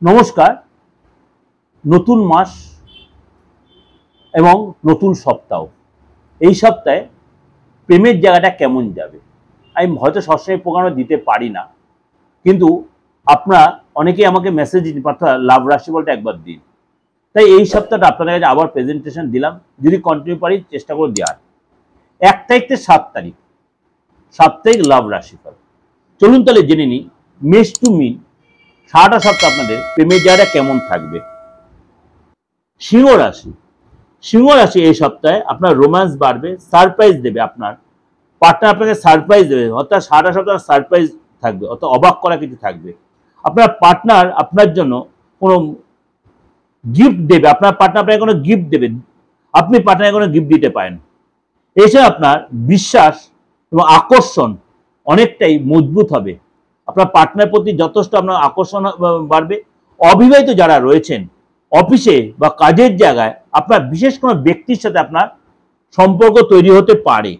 নমস্কার। নতুন মাস এবং নতুন সপ্তাহ। এই সপ্তাহে প্রেমের জায়গাটা কেমন যাবে? আমি হয়তো সবসময় প্রোগ্রামে দিতে পারি না, কিন্তু আপনারা অনেকেই আমাকে মেসেজ পাঠান লাভ রাশিফলটা একবার দিন। তাই এই সপ্তাহটা আপনাদের কাছে আবার প্রেজেন্টেশন দিলাম, যদি কন্টিনিউ পারি চেষ্টা করে দেওয়ার। 1 তারিখ থেকে 7 তারিখ, 7 তারিখ লাভ রাশিফল। চলুন তাহলে জেনে নিই মেষ টু মিন সারাটা সপ্তাহ আপনাদের প্রেমের জায়গাটা কেমন থাকবে। সিংহ রাশি। সিংহ রাশি এই সপ্তাহে আপনার রোম্যান্স বাড়বে, সারপ্রাইজ দেবে। আপনার পার্টনার আপনাকে সারপ্রাইজ দেবে, অর্থাৎ সারাটা সপ্তাহ সারপ্রাইজ থাকবে, অর্থাৎ অবাক করা কিছু থাকবে। আপনার পার্টনার আপনার জন্য কোনো গিফট দেবে, আপনার পার্টনার আপনাকে কোনো গিফট দেবে, আপনি পার্টনারকে কোনো গিফট দিতে পারেন। এসে আপনার বিশ্বাস এবং আকর্ষণ অনেকটাই মজবুত হবে। আপনার পার্টনার প্রতি যথেষ্ট আপনার আকর্ষণ বাড়বে। অবিবাহিত যারা রয়েছেন, অফিসে বা কাজের জায়গায় আপনার বিশেষ কোনো ব্যক্তির সাথে আপনার সম্পর্ক তৈরি হতে পারে।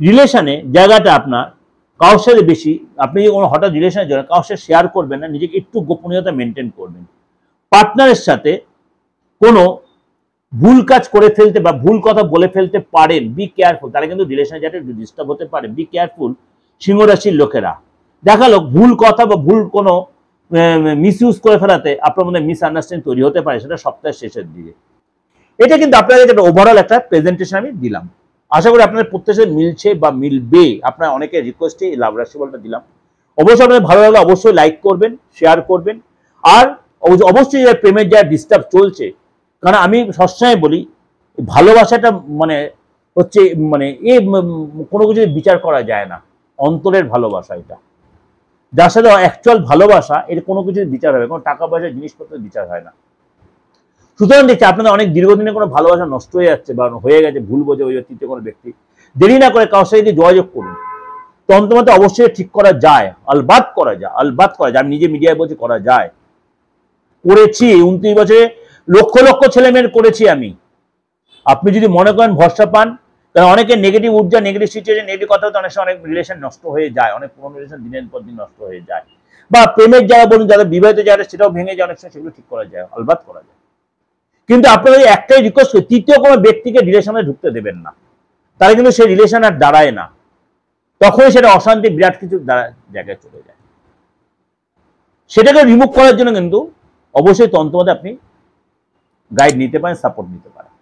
রিলেশনে জায়গাটা আপনার কারোর সাথে বেশি, আপনি যে কোনো হঠাৎ রিলেশনের জন্য কারোর সাথে শেয়ার করবেন না, নিজেকে একটু গোপনীয়তা মেনটেন করবেন। পার্টনারের সাথে কোনো ভুল কাজ করে ফেলতে বা ভুল কথা বলে ফেলতে পারেন, বি কেয়ারফুল। তাহলে কিন্তু রিলেশনে যাতে ডিস্টার্ব হতে পারে, বি কেয়ারফুল সিংহ রাশির লোকেরা। দেখালো ভুল কথা বা ভুল কোনো মিসইউজ করে ফেলাতে আপনার মধ্যে মিসআন্ডারস্ট্যান্ডিং তৈরি হতে পারে, সেটা সপ্তাহের শেষের দিকে। এটা কিন্তু আপনাদের একটা ওভারঅল একটা প্রেজেন্টেশন আমি দিলাম। আশা করি আপনাদের প্রত্যেকের মিলছে বা মিলবে। আপনার অনেকের রিকোয়েস্টে লাভ রাশিফলটা দিলাম। অবশ্যই আপনাদের ভালো লাগলে অবশ্যই লাইক করবেন, শেয়ার করবেন। আর অবশ্যই প্রেমের যা ডিস্টার্ব চলছে, কারণ আমি সবসময় বলি ভালোবাসাটা মানে হচ্ছে মানে কোনো কিছু বিচার করা যায় না, অন্তরের ভালোবাসা এটা। যার সাথে অ্যাকচুয়াল ভালোবাসা, এর কোনো কিছুর বিচার হবে, কোনো টাকা পয়সা জিনিসপত্রের বিচার হয় না। সুতরাং দেখছি আপনাদের অনেক দীর্ঘদিনে কোনো ভালোবাসা নষ্ট হয়ে যাচ্ছে বা হয়ে গেছে, ভুল বোঝে ওই তৃতীয় কোনো ব্যক্তি, দেরি না করে কারোর সাথে যোগাযোগ করুন। তন্ত্রমতে অবশ্যই ঠিক করা যায়, আলবাত করা যায়, আলবাত করা যায়। আমি নিজে মিডিয়ায় বলছি করা যায়, করেছি। 29 বছরে লক্ষ লক্ষ ছেলে মেয়ের করেছি আমি। আপনি যদি মনে করেন ভরসা পান, কারণ অনেকে নেগেটিভ ঊর্জা, নেগেটিভ সিচুয়েশন, নেগেটিভ কথা হতে অনেক সময় অনেক রিলেশন নষ্ট হয়ে যায়, অনেক পুরনো রিলেশন দিনের পর দিন নষ্ট হয়ে যায়, বা প্রেমের জায়গা বলুন, যাদের বিবাহিত জায়গা সেটাও ভেঙে যায় অনেক সময়, সেগুলো ঠিক করা যায়, আলবাত করা যায়। কিন্তু আপনাদের একটাই রিকোয়েস্ট করি, তৃতীয় কোনো ব্যক্তিকে রিলেশনে ঢুকতে দেবেন না, তাহলে কিন্তু সেই রিলেশন আর দাঁড়ায় না, তখনই সেটা অশান্তি বিরাট কিছু জায়গায় চলে যায়। সেটাকে রিমুভ করার জন্য কিন্তু অবশ্যই তন্ত্রমতে আপনি গাইড নিতে পারেন, সাপোর্ট নিতে পারেন।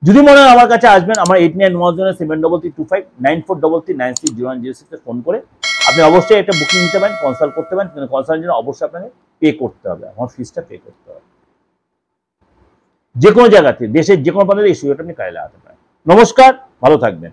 যদি মনে হয় আমার কাছে আসবেন, আমার 89173325 9433960106 ফোন করে আপনি অবশ্যই একটা বুকিং নিতে পারেন, কনসাল্ট করতে পারেন। কিন্তু কনসাল্টের জন্য অবশ্যই আপনাকে পে করতে হবে, আমার ফিসটা পে করতে হবে। যে কোনো জায়গাতে, দেশের যে কোনো প্রান্তে এই সুযোগটা আপনি কাজে লাগাতে পারেন। নমস্কার, ভালো থাকবেন।